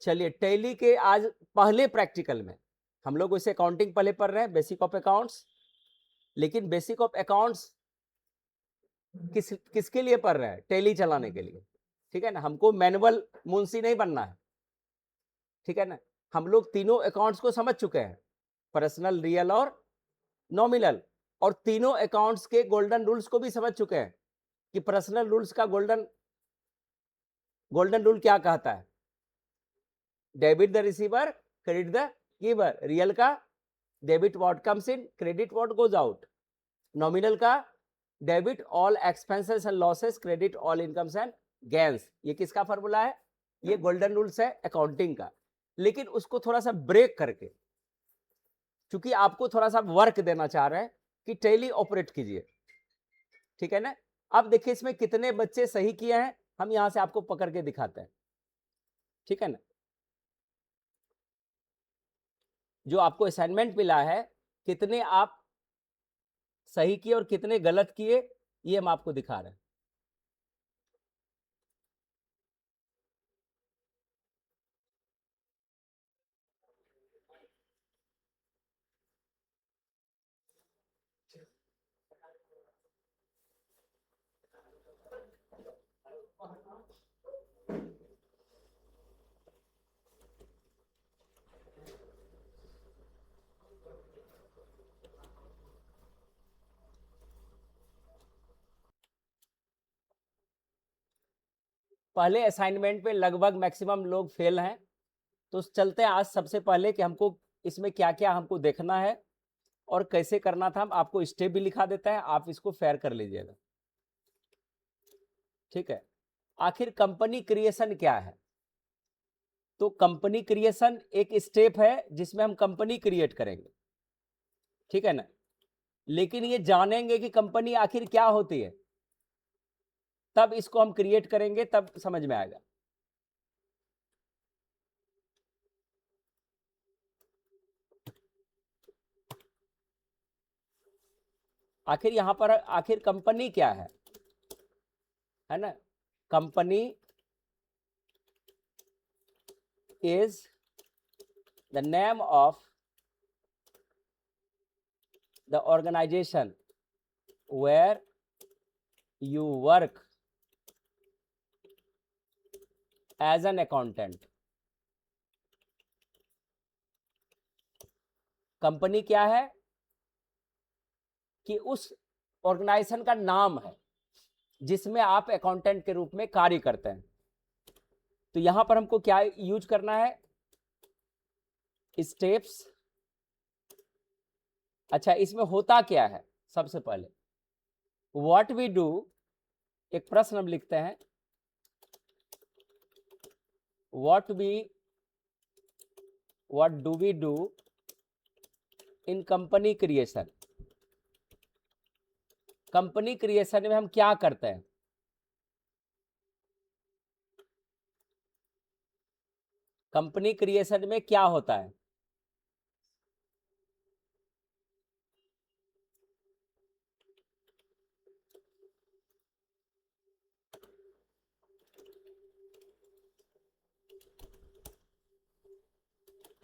चलिए, टैली के आज पहले प्रैक्टिकल में हम लोग उसे अकाउंटिंग पहले पढ़ रहे हैं, बेसिक ऑफ अकाउंट्स। लेकिन बेसिक ऑफ अकाउंट्स किसके लिए पढ़ रहे हैं? टैली चलाने के लिए, ठीक है ना। हमको मैनुअल मुंशी नहीं बनना है, ठीक है ना। हम लोग तीनों अकाउंट्स को समझ चुके हैं, पर्सनल, रियल और नॉमिनल, और तीनों अकाउंट्स के गोल्डन रूल्स को भी समझ चुके हैं कि पर्सनल रूल्स का गोल्डन रूल क्या कहता है। Debit the receiver, credit the giver. Real का debit what comes in, credit what goes out. Nominal का debit all expenses and losses, credit all incomes and gains. ये किसका फॉर्मूला है? ये गोल्डन रूल्स है अकाउंटिंग का। लेकिन उसको थोड़ा सा ब्रेक करके, क्योंकि आपको थोड़ा सा वर्क देना चाह रहे हैं कि टैली ऑपरेट कीजिए, ठीक है ना। अब देखिए इसमें कितने बच्चे सही किए हैं, हम यहां से आपको पकड़ के दिखाते हैं, ठीक है ना। जो आपको असाइनमेंट मिला है, कितने आप सही किए और कितने गलत किए, ये हम आपको दिखा रहे हैं। पहले असाइनमेंट पे लगभग मैक्सिमम लोग फेल हैं, तो चलते हैं आज सबसे पहले कि हमको इसमें क्या क्या हमको देखना है और कैसे करना था। हम आपको स्टेप भी लिखा देता है, आप इसको फेयर कर लीजिएगा, ठीक है। आखिर कंपनी क्रिएशन क्या है? तो कंपनी क्रिएशन एक स्टेप है जिसमें हम कंपनी क्रिएट करेंगे, ठीक है ना। लेकिन ये जानेंगे कि कंपनी आखिर क्या होती है, तब इसको हम क्रिएट करेंगे, तब समझ में आएगा। आखिर यहां पर आखिर कंपनी क्या है ना। Company is the name of the organization where you work as an accountant. Company क्या है? कि उस ऑर्गेनाइजेशन का नाम है जिसमें आप अकाउंटेंट के रूप में कार्य करते हैं। तो यहां पर हमको क्या यूज करना है? स्टेप्स। अच्छा, इसमें होता क्या है? सबसे पहले व्हाट वी डू, एक प्रश्न हम लिखते हैं, what do we do in company creation. Company creation में हम क्या करते हैं? कंपनी क्रिएशन में क्या होता है?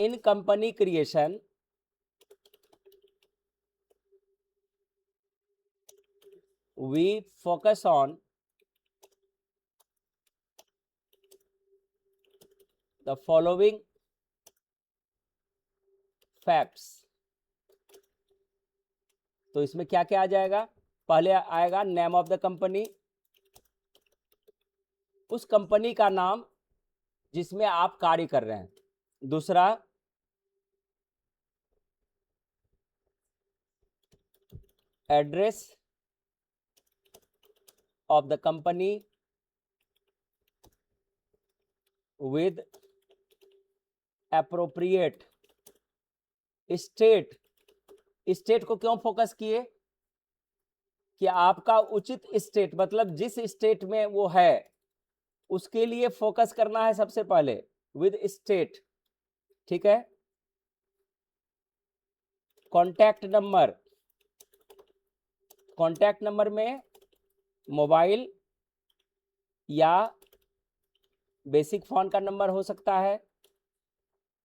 In company creation we focus on the following facts। तो इसमें क्या क्या आ जाएगा? पहले आएगा नेम ऑफ द कंपनी, उस कंपनी का नाम जिसमें आप कार्य कर रहे हैं। दूसरा, address of the company with appropriate state. State को क्यों फोकस किए? कि आपका उचित स्टेट, मतलब जिस स्टेट में वो है उसके लिए फोकस करना है सबसे पहले, विद स्टेट, ठीक है। कॉन्टैक्ट नंबर, कॉन्टैक्ट नंबर में मोबाइल या बेसिक फोन का नंबर हो सकता है,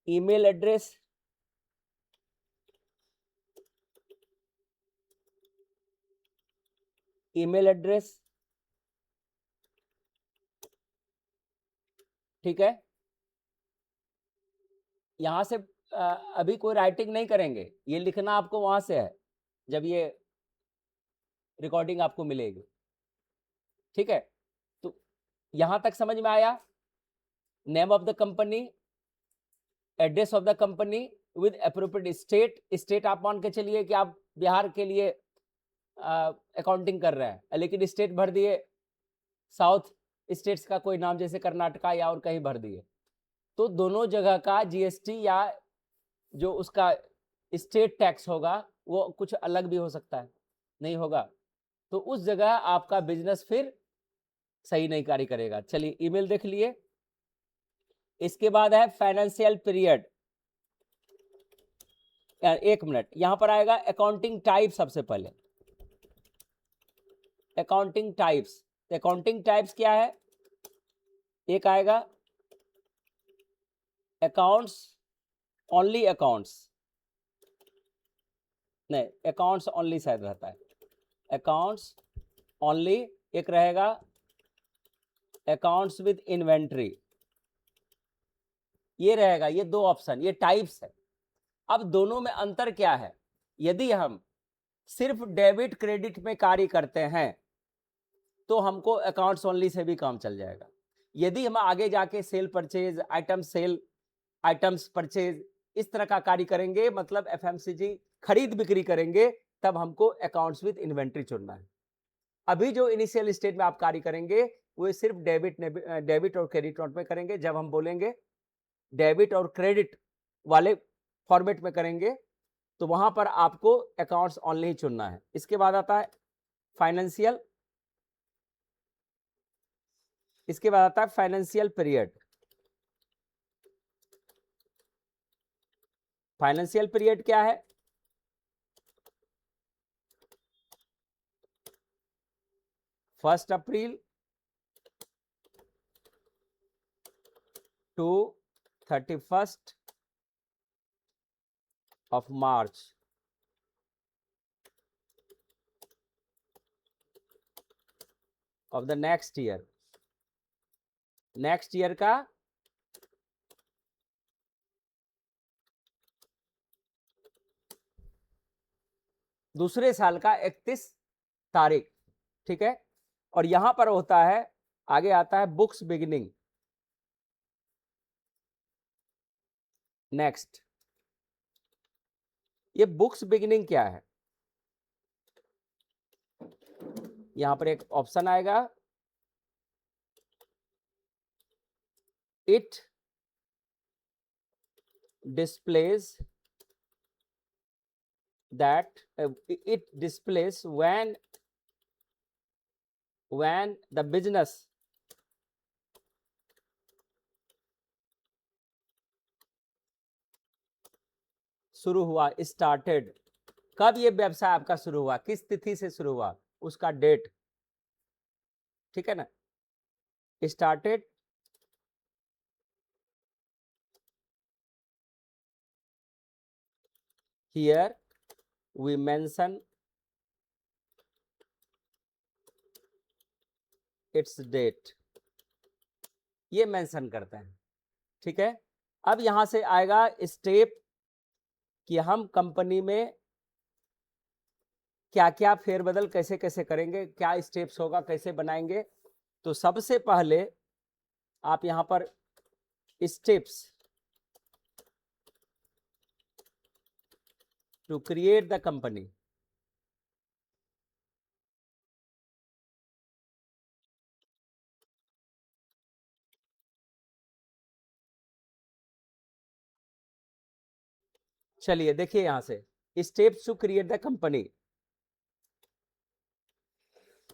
ईमेल एड्रेस, ईमेल एड्रेस, ठीक है। यहां से अभी कोई राइटिंग नहीं करेंगे, ये लिखना आपको वहां से है जब ये रिकॉर्डिंग आपको मिलेगी, ठीक है। तो यहां तक समझ में आया। Name of the company, address of the company with appropriate state, state आप मान के चलिए कि आप बिहार के लिए अकाउंटिंग कर रहे हैं, लेकिन स्टेट भर दिए साउथ स्टेट्स का कोई नाम, जैसे कर्नाटका या और कहीं भर दिए, तो दोनों जगह का जीएसटी या जो उसका स्टेट टैक्स होगा वो कुछ अलग भी हो सकता है, नहीं होगा, तो उस जगह आपका बिजनेस फिर सही नहीं कार्य करेगा। चलिए ईमेल देख लिए। इसके बाद है फाइनेंशियल पीरियड, एक मिनट, यहां पर आएगा अकाउंटिंग टाइप। सबसे पहले अकाउंटिंग टाइप्स, अकाउंटिंग टाइप्स क्या है? एक आएगा अकाउंट्स, ओनली अकाउंट्स, नहीं अकाउंट्स ओनली शायद रहता है, अकाउंट्स ओनली। एक रहेगा अकाउंट्स विद इन्वेंट्री, ये रहेगा। ये दो ऑप्शन, ये टाइप्स है। अब दोनों में अंतर क्या है? यदि हम सिर्फ डेबिट क्रेडिट में कार्य करते हैं तो हमको अकाउंट्स ओनली से भी काम चल जाएगा। यदि हम आगे जाके sale purchase, item sale, items purchase, इस तरह का कार्य करेंगे, मतलब एफएमसीजी खरीद बिक्री करेंगे, तब हमको अकाउंट्स विद इन्वेंट्री चुनना है। अभी जो इनिशियल स्टेज में आप कार्य करेंगे वो सिर्फ डेबिट और क्रेडिट नोट में करेंगे। जब हम बोलेंगे डेबिट और क्रेडिट वाले फॉर्मेट में करेंगे तो वहां पर आपको अकाउंट्स ओनली ही चुनना है। इसके बाद आता है फाइनेंशियल, इसके बाद आता है फाइनेंशियल पीरियड। फाइनेंशियल पीरियड क्या है? First April to 31st of March of the next year, next year का दूसरे साल का 31 तारीख, ठीक है। और यहां पर होता है, आगे आता है बुक्स बिगिनिंग। नेक्स्ट, ये बुक्स बिगिनिंग क्या है? यहां पर एक ऑप्शन आएगा, it displays that it displays when the business शुरू हुआ, स्टार्टेड। कब ये व्यवसाय आपका शुरू हुआ, किस तिथि से शुरू हुआ, उसका डेट, ठीक है ना। Started here we mention its date, ये मेंशन करते हैं, ठीक है। अब यहां से आएगा स्टेप कि हम कंपनी में क्या क्या फेरबदल कैसे कैसे करेंगे, क्या स्टेप्स होगा, कैसे बनाएंगे। तो सबसे पहले आप यहां पर steps to create the company, चलिए देखिए यहां से steps to create the company.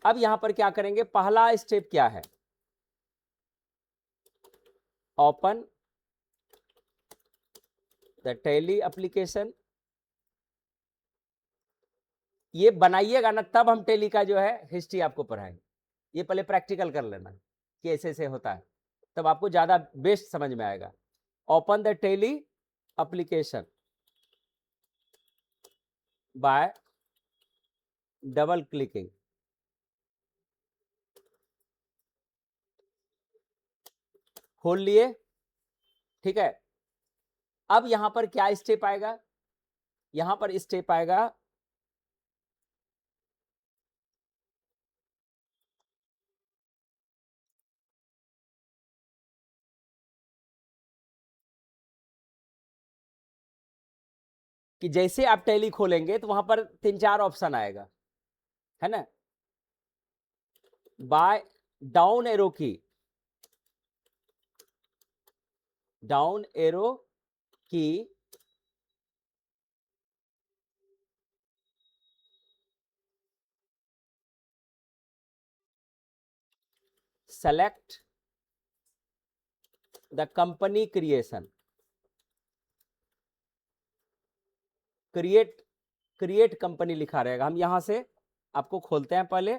अब यहां पर क्या करेंगे, पहला स्टेप क्या है? Open the Tally application. ये बनाइएगा ना, तब हम टैली का जो है हिस्ट्री आपको पढ़ाएंगे। ये पहले प्रैक्टिकल कर लेना कि ऐसे ऐसे होता है, तब आपको ज्यादा बेस्ट समझ में आएगा। Open the tally application by double clicking. खोल लिए, ठीक है। अब यहां पर क्या स्टेप आएगा, यहां पर स्टेप आएगा कि जैसे आप टैली खोलेंगे तो वहां पर 3-4 ऑप्शन आएगा, है ना। बाय डाउन एरो की, डाउन एरो की select the company creation, create company लिखा रहेगा। हम यहां से आपको खोलते हैं, पहले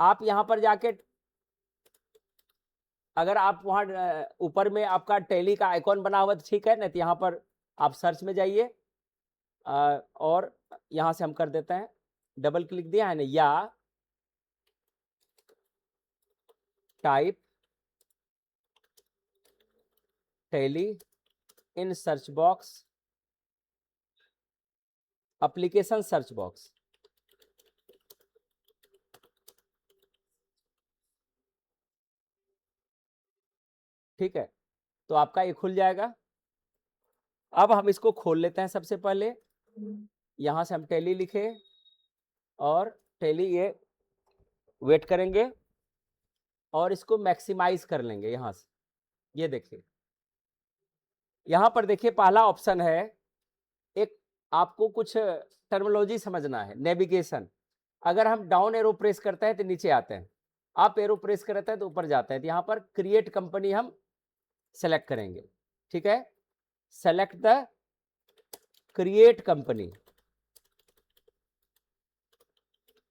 आप यहां पर जाके, अगर आप वहां ऊपर में आपका टैली का आइकॉन बना हुआ तो ठीक है, नहीं तो यहां पर आप सर्च में जाइए और यहां से हम कर देते हैं, डबल क्लिक दिया है ना, या type tally in search box, application search box, ठीक है। तो आपका ये खुल जाएगा। अब हम इसको खोल लेते हैं। सबसे पहले यहां से हम टैली लिखे और टैली, ये वेट करेंगे और इसको मैक्सिमाइज कर लेंगे यहां से। ये देखिए, यहां पर देखिए पहला ऑप्शन है, एक आपको कुछ टर्मिनोलॉजी समझना है, नेविगेशन। अगर हम डाउन एरो प्रेस करते हैं तो नीचे आते हैं, अप एरो प्रेस करते हैं तो ऊपर जाते हैं। तो यहां पर क्रिएट कंपनी हम सेलेक्ट करेंगे, ठीक है। सेलेक्ट द क्रिएट कंपनी,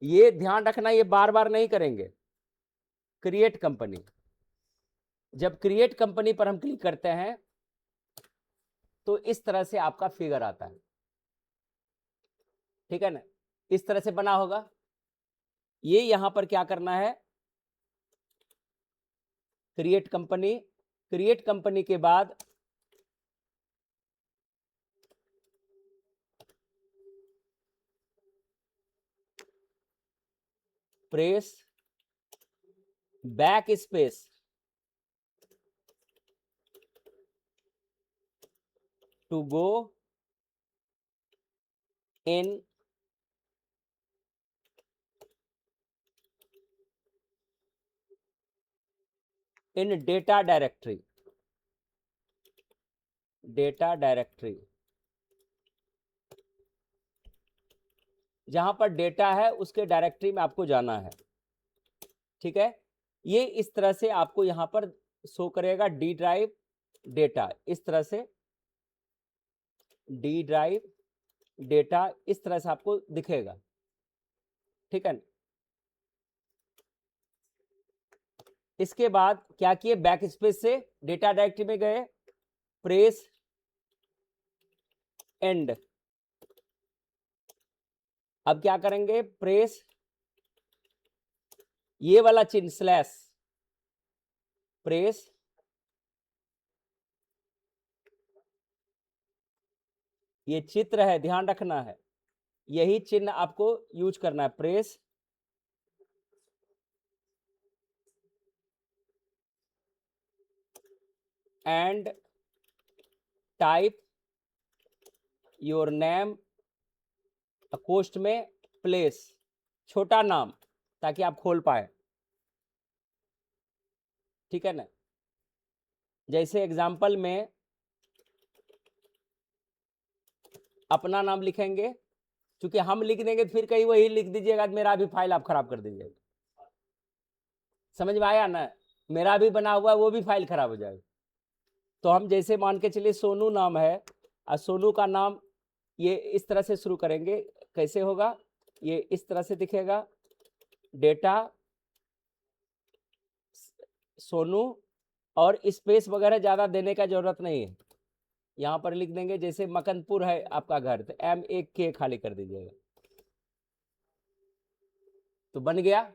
ये ध्यान रखना, ये बार बार नहीं करेंगे। क्रिएट कंपनी, जब क्रिएट कंपनी पर हम क्लिक करते हैं तो इस तरह से आपका फिगर आता है, ठीक है ना, इस तरह से बना होगा। ये यहां पर क्या करना है, क्रिएट कंपनी, क्रिएट कंपनी के बाद press back space to go in data directory, data directory, जहां पर डेटा है उसके डायरेक्टरी में आपको जाना है, ठीक है। ये इस तरह से आपको यहां पर शो करेगा, डी ड्राइव डेटा, इस तरह से डी ड्राइव डेटा इस तरह से आपको दिखेगा, ठीक है। इसके बाद क्या किए, बैक स्पेस से डेटा डायरेक्टरी में गए, प्रेस एंड, अब क्या करेंगे, प्रेस ये वाला चिन्ह स्लैश, प्रेस ये चित्र है, ध्यान रखना है, यही चिन्ह आपको यूज करना है, press and type your name, post में प्लेस, छोटा नाम, ताकि आप खोल पाए, ठीक है ना। जैसे एग्जांपल में अपना नाम लिखेंगे, क्योंकि हम लिख देंगे तो फिर कहीं वही लिख दीजिएगा, मेरा भी फाइल आप खराब कर दीजिएगा। समझ में आया ना, मेरा भी बना हुआ है वो भी फाइल खराब हो जाएगा। तो हम जैसे मान के चलिए सोनू नाम है, और सोनू का नाम ये इस तरह से शुरू करेंगे, कैसे होगा, ये इस तरह से दिखेगा, डेटा सोनू, और स्पेस वगैरह ज्यादा देने का जरूरत नहीं है, यहाँ पर लिख देंगे, जैसे मकनपुर है आपका घर, तो MAK खाली कर दीजिएगा, तो बन गया।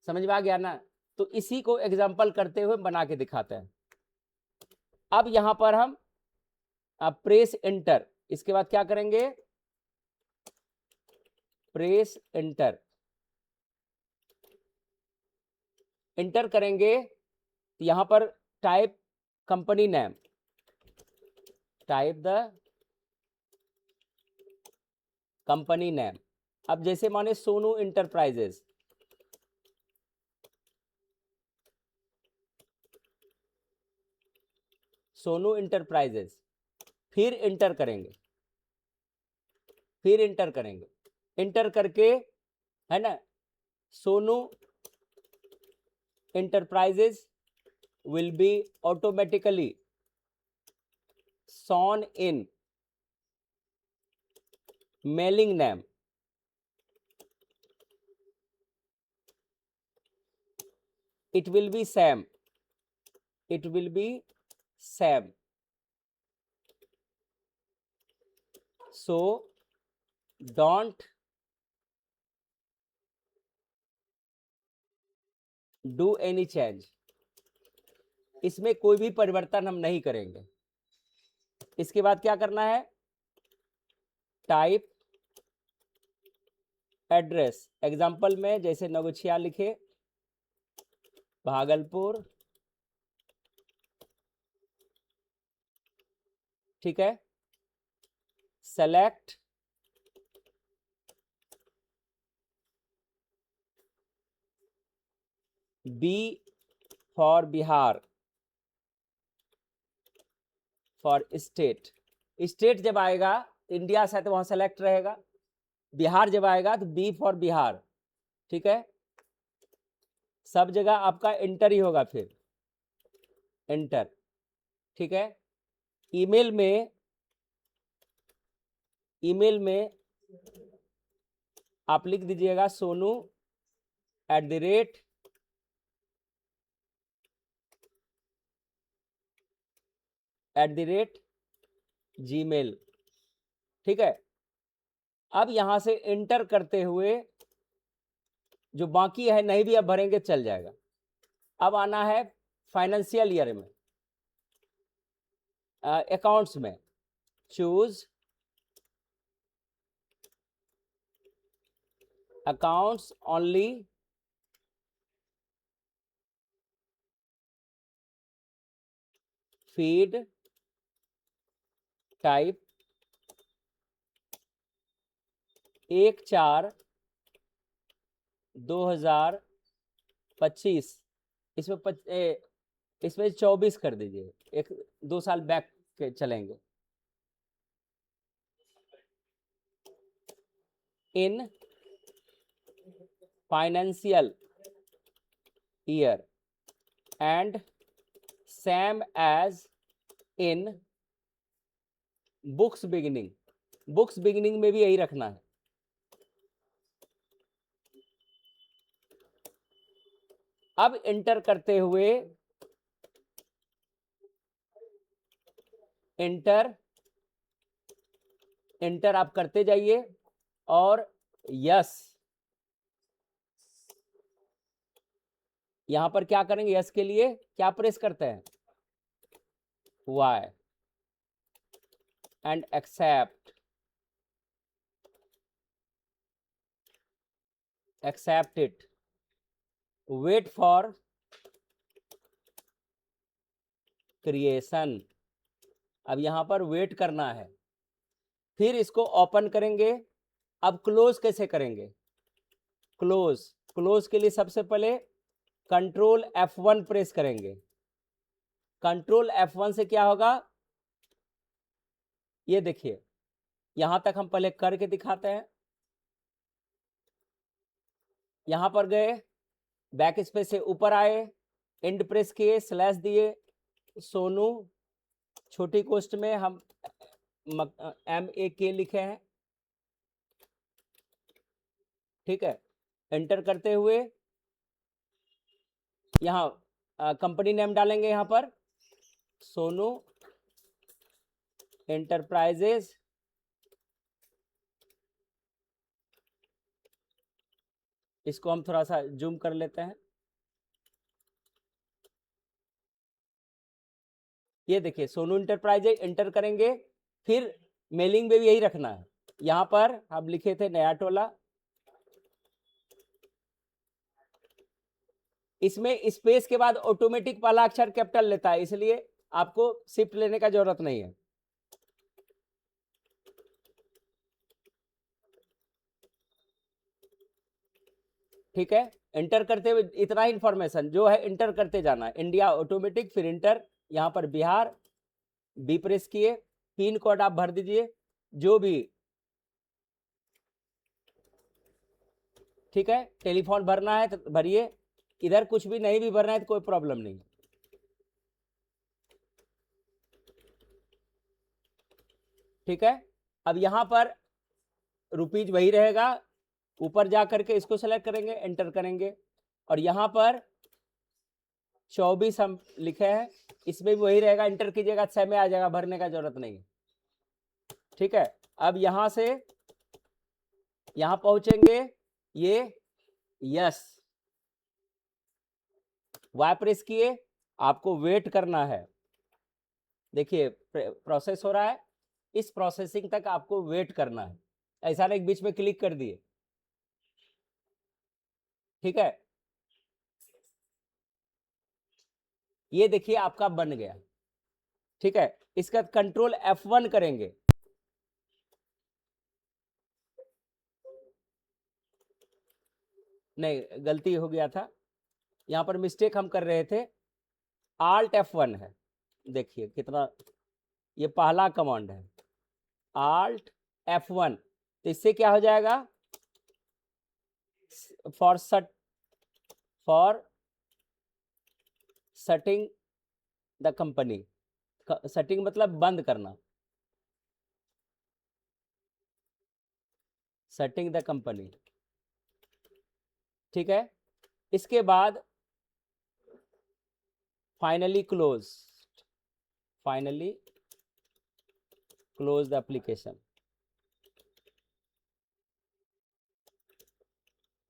समझ में आ गया ना? तो इसी को एग्जाम्पल करते हुए बना के दिखाते हैं। अब यहां पर हम प्रेस एंटर, इसके बाद क्या करेंगे, प्रेस एंटर, एंटर करेंगे। यहां पर type company name, type the company name. अब जैसे माने सोनू इंटरप्राइजेस, सोनू इंटरप्राइजेस, फिर एंटर करेंगे, फिर एंटर करेंगे, एंटर करके, है ना, Sonu enterprises will be automatically shown in mailing name, it will be same, it will be same, so don't do any change, इसमें कोई भी परिवर्तन हम नहीं करेंगे। इसके बाद क्या करना है, टाइप एड्रेस, एग्जाम्पल में जैसे नवगछिया लिखे, भागलपुर, ठीक है, select B for Bihar, for state, state जब आएगा इंडिया से तो वहां सेलेक्ट रहेगा, बिहार जब आएगा तो बी फॉर बिहार, ठीक है, सब जगह आपका एंटर ही होगा, फिर एंटर, ठीक है। ईमेल में, ईमेल में आप लिख दीजिएगा सोनू @gmail, ठीक है। अब यहां से एंटर करते हुए जो बाकी है नहीं भी अब भरेंगे चल जाएगा। अब आना है फाइनेंशियल ईयर में, अकाउंट्स में, choose accounts only, feed type 1/4/2025, इसमें इसमें 24 कर दीजिए, 1-2 साल बैक के चलेंगे। In financial year and same as in books beginning, books beginning में भी यही रखना है। अब एंटर करते हुए, एंटर एंटर आप करते जाइए और यस, यहां पर क्या करेंगे, यस के लिए क्या प्रेस करते हैं, Y, and accept, accept it, wait for creation, अब यहां पर वेट करना है, फिर इसको ओपन करेंगे। अब क्लोज कैसे करेंगे, क्लोज, क्लोज के लिए सबसे पहले कंट्रोल F1 प्रेस करेंगे। कंट्रोल F1 से क्या होगा, ये देखिए, यहां तक हम पहले करके दिखाते हैं। यहां पर गए, बैक स्पेस से ऊपर आए, एंड प्रेस किए, स्लैश दिए, सोनू छोटी कोष्ट में हम MAK लिखे हैं, ठीक है। एंटर करते हुए यहां कंपनी नेम डालेंगे, यहां पर सोनू एंटरप्राइजेज इसको हम थोड़ा सा जूम कर लेते हैं। ये देखिए सोनू इंटरप्राइजेज एंटर करेंगे, फिर मेलिंग में भी यही रखना है। यहां पर हम लिखे थे नया टोला, इसमें स्पेस के बाद ऑटोमेटिक पहला अक्षर कैपिटल लेता है, इसलिए आपको शिफ्ट लेने का जरूरत नहीं है। ठीक है, एंटर करते हुए इतना ही इंफॉर्मेशन जो है एंटर करते जाना है। इंडिया ऑटोमेटिक, फिर इंटर, यहां पर बिहार, बी प्रेस किए, पिन कोड आप भर दीजिए जो भी। ठीक है, टेलीफोन भरना है तो भरिए, इधर कुछ भी नहीं भी भरना है तो कोई प्रॉब्लम नहीं। ठीक है, अब यहां पर रुपीज वही रहेगा, ऊपर जा करके इसको सेलेक्ट करेंगे, एंटर करेंगे, और यहां पर 24 हम लिखे हैं, इसमें भी वही रहेगा, एंटर कीजिएगा, 6 में आ जाएगा, भरने का जरूरत नहीं है। ठीक है, अब यहां से यहां पहुंचेंगे, ये यस वाई प्रेस किए, आपको वेट करना है। देखिए प्रोसेस हो रहा है, इस प्रोसेसिंग तक आपको वेट करना है, ऐसा नहीं बीच में क्लिक कर दिए। ठीक है, ये देखिए आपका बन गया। ठीक है, इसका कंट्रोल F1 करेंगे, नहीं गलती हो गया था, यहां पर मिस्टेक हम कर रहे थे, Alt F1 है। देखिए कितना, ये पहला कमांड है, Alt F1, तो इससे क्या हो जाएगा, for setting the company, setting मतलब बंद करना, सेटिंग द कंपनी। ठीक है, इसके बाद finally close the application.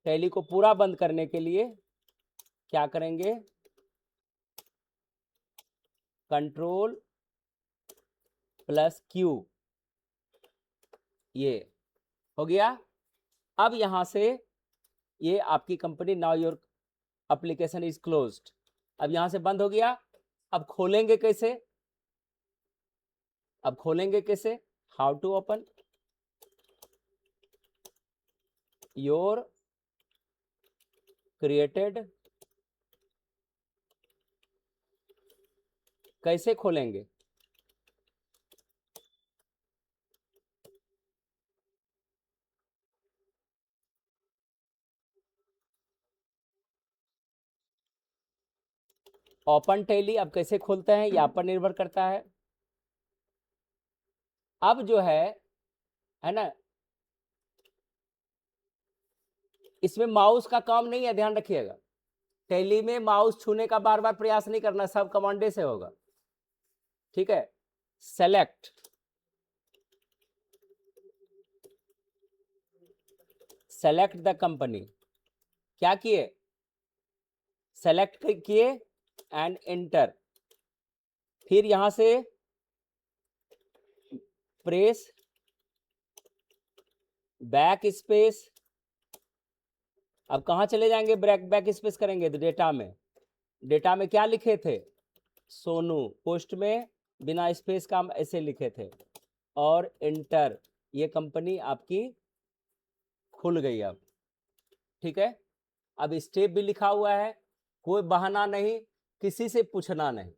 Tally को पूरा बंद करने के लिए क्या करेंगे, कंट्रोल प्लस Q, ये हो गया। अब यहां से ये आपकी company, now your application is closed, अब यहां से बंद हो गया। अब खोलेंगे कैसे, how to open your created, कैसे खोलेंगे, ओपन टैली अब कैसे खोलते हैं, ये आप पर निर्भर करता है। अब जो है ना, इसमें माउस का काम नहीं है, ध्यान रखिएगा। टैली में माउस छूने का बार बार प्रयास नहीं करना, सब कमांडे से होगा। ठीक है, सेलेक्ट द कंपनी, क्या किए, सेलेक्ट किए एंड एंटर, फिर यहां से प्रेस बैक स्पेस। अब कहां चले जाएंगे, बैक स्पेस करेंगे तो डेटा में क्या लिखे थे, सोनू, पोस्ट में बिना स्पेस का हम ऐसे लिखे थे, और एंटर, ये कंपनी आपकी खुल गई अब। ठीक है, अब स्टेप भी लिखा हुआ है, कोई बहाना नहीं, किसी से पूछना नहीं,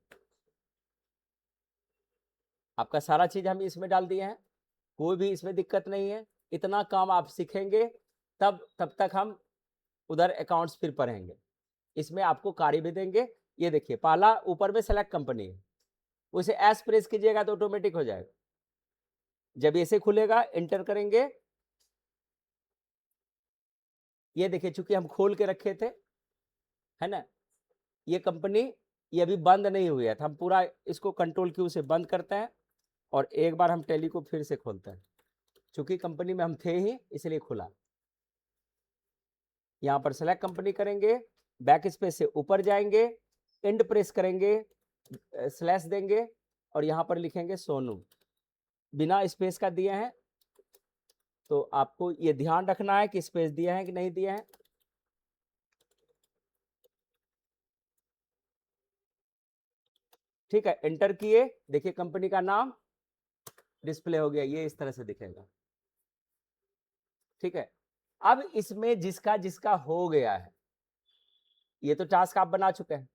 आपका सारा चीज हम इसमें डाल दिए हैं, कोई भी इसमें दिक्कत नहीं है। इतना काम आप सीखेंगे तब तक हम उधर अकाउंट्स फिर पढ़ेंगे, इसमें आपको कार्य भी देंगे। ये देखिए पहला ऊपर में सेलेक्ट कंपनी है, उसे एस प्रेस कीजिएगा तो ऑटोमेटिक हो जाएगा। जब ऐसे खुलेगा एंटर करेंगे, ये देखिए चूंकि हम खोल के रखे थे, है ना, ये कंपनी ये अभी बंद नहीं हुई है, तो हम पूरा इसको कंट्रोल Q से बंद करते हैं, और एक बार हम टैली को फिर से खोलते हैं, चूंकि कंपनी में हम थे ही इसलिए खुला। यहाँ पर सेलेक्ट कंपनी करेंगे, बैक स्पेस से ऊपर जाएंगे, एंड प्रेस करेंगे, स्लैश देंगे और यहाँ पर लिखेंगे सोनू, बिना स्पेस का दिए हैं। तो आपको ये ध्यान रखना है कि स्पेस दिया है कि नहीं दिया है। ठीक है, एंटर किए, देखिए कंपनी का नाम डिस्प्ले हो गया, ये इस तरह से दिखेगा। ठीक है, अब इसमें जिसका जिसका हो गया है, ये तो टास्क आप बना चुके हैं,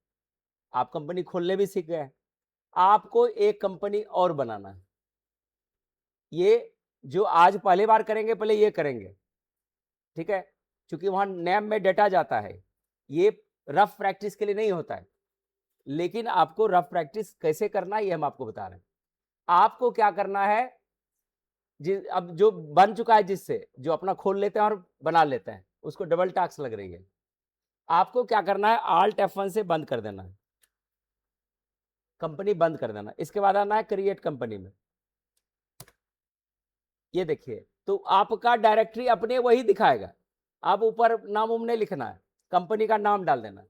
आप कंपनी खोलने भी सीख गए हैं, आपको एक कंपनी और बनाना है। ये जो आज पहले बार करेंगे, पहले ये करेंगे। ठीक है, क्योंकि वहां नेम में डेटा जाता है, ये रफ प्रैक्टिस के लिए नहीं होता है, लेकिन आपको रफ प्रैक्टिस कैसे करना है ये हम आपको बता रहे हैं। आपको क्या करना है, अब जो बन चुका है, जिससे जो अपना खोल लेते हैं और बना लेते हैं, उसको डबल टास्क लग रही है। आपको क्या करना है, Alt F1 से बंद कर देना है, कंपनी बंद कर देना। इसके बाद आना है क्रिएट कंपनी में। ये देखिए, तो आपका डायरेक्टरी अपने वही दिखाएगा, आप ऊपर नाम उम नहीं लिखना है, कंपनी का नाम डाल देना।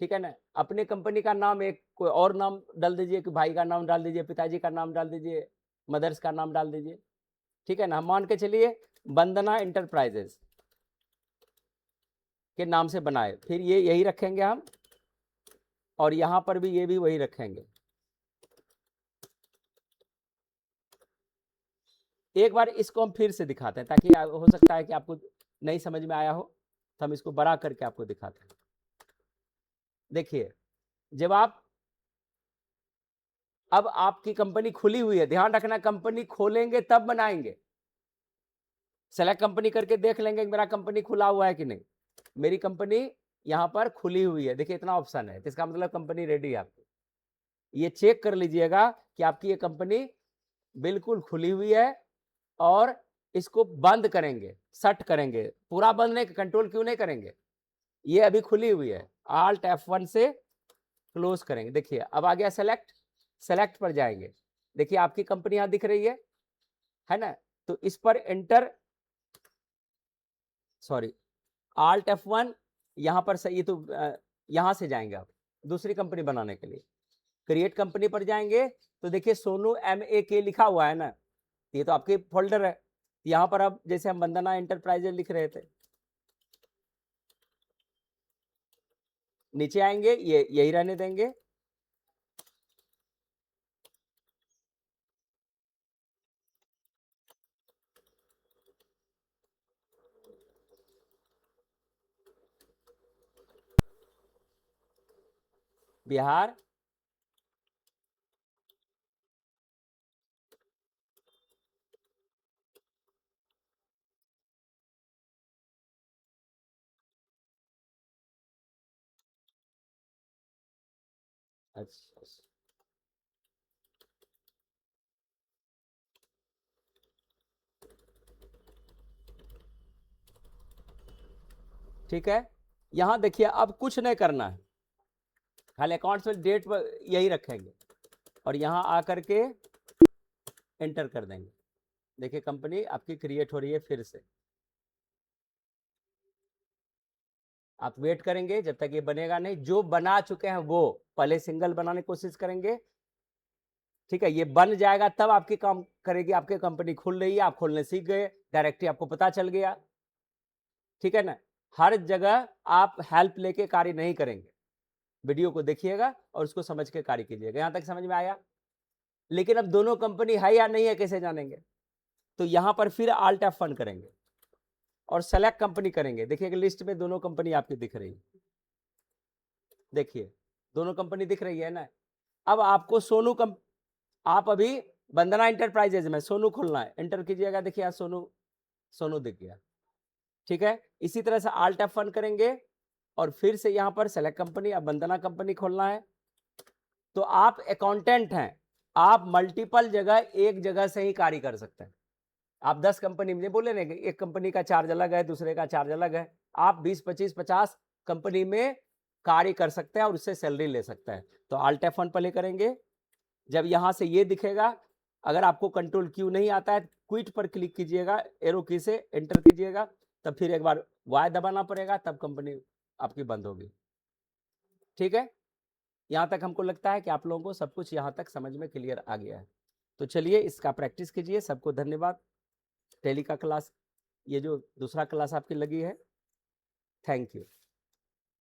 ठीक है ना, अपने कंपनी का नाम एक कोई और नाम डाल दीजिए, कि भाई का नाम डाल दीजिए, पिताजी का नाम डाल दीजिए, मदर्स का नाम डाल दीजिए। ठीक है ना, हम मान के चलिए वंदना एंटरप्राइजेस के नाम से बनाए, फिर ये यही रखेंगे हम, और यहां पर भी ये भी वही रखेंगे। एक बार इसको हम फिर से दिखाते हैं, ताकि हो सकता है कि आपको नहीं समझ में आया हो, तो हम इसको बड़ा करके आपको दिखाते हैं। देखिए, जब आप, अब आपकी कंपनी खुली हुई है, ध्यान रखना कंपनी खोलेंगे तब बनाएंगे। सेलेक्ट कंपनी करके देख लेंगे कि मेरा कंपनी खुला हुआ है कि नहीं। मेरी कंपनी यहां पर खुली हुई है, देखिए इतना ऑप्शन है, तो इसका मतलब कंपनी रेडी है आपकी। ये चेक कर लीजिएगा कि आपकी ये कंपनी बिल्कुल खुली हुई है, और इसको बंद करेंगे, शट करेंगे, पूरा बंद नहीं, कंट्रोल क्यों नहीं करेंगे, ये अभी खुली हुई है, Alt F1 से क्लोज करेंगे। देखिए अब आ गया सेलेक्ट, सेलेक्ट पर जाएंगे, देखिए आपकी कंपनी यहां दिख रही है ना, तो इस पर एंटर, सॉरी Alt F1, यहां पर सही, तो यहां से जाएंगे आप दूसरी कंपनी बनाने के लिए, क्रिएट कंपनी पर जाएंगे, तो देखिए सोनू MAK लिखा हुआ है ना, ये तो आपके फोल्डर है। यहां पर अब जैसे हम वंदना एंटरप्राइजेज लिख रहे थे, नीचे आएंगे, ये यही रहने देंगे। बिहार अच्छा, ठीक है, यहां देखिए अब कुछ नहीं करना है, खाली अकाउंट्स में डेट यही रखेंगे, और यहां आकर के एंटर कर देंगे। देखिए कंपनी आपकी क्रिएट हो रही है फिर से। आप वेट करेंगे जब तक ये बनेगा नहीं, जो बना चुके हैं वो पहले सिंगल बनाने की कोशिश करेंगे। ठीक है, ये बन जाएगा तब आपकी काम करेगी, आपकी कंपनी खुल रही है, आप खोलने सीख गए, डायरेक्टली आपको पता चल गया। ठीक है ना, हर जगह आप हेल्प लेके कार्य नहीं करेंगे, वीडियो को देखिएगा और उसको समझ के कार्य कीजिएगा। यहां तक समझ में आया? लेकिन अब दोनों कंपनी है या नहीं है कैसे जानेंगे, तो यहां पर फिर Alt F1 करेंगे और सेलेक्ट कंपनी करेंगे। देखिए लिस्ट में दोनों कंपनी आपकी दिख रही है, देखिए दोनों कंपनी दिख रही है ना। अब आपको सोनू आप अभी वंदना एंटरप्राइजेज में सोनू खोलना है, एंटर कीजिएगा, देखिए यहाँ सोनू, सोनू दिख गया। ठीक है, इसी तरह से Alt F1 करेंगे और फिर से यहाँ पर सेलेक्ट कंपनी, अब वंदना कंपनी खोलना है। तो आप अकाउंटेंट हैं, आप मल्टीपल जगह एक जगह से ही कार्य कर सकते हैं। आप 10 कंपनी में बोले ना, एक कंपनी का चार्ज अलग है, दूसरे का चार्ज अलग है, आप 20, 25, 50 कंपनी में कार्य कर सकते हैं और उससे सैलरी ले सकते हैं। तो Alt F1 पहले करेंगे, जब यहाँ से ये दिखेगा, अगर आपको कंट्रोल क्यू नहीं आता है, क्विट पर क्लिक कीजिएगा, एरो की से एंटर कीजिएगा, तब फिर एक बार वाई दबाना पड़ेगा, तब कंपनी आपकी बंद होगी। ठीक है, यहाँ तक हमको लगता है कि आप लोगों को सब कुछ यहाँ तक समझ में क्लियर आ गया है। तो चलिए इसका प्रैक्टिस कीजिए। सबको धन्यवाद। टेली का क्लास, ये जो दूसरा क्लास आपकी लगी है, थैंक यू।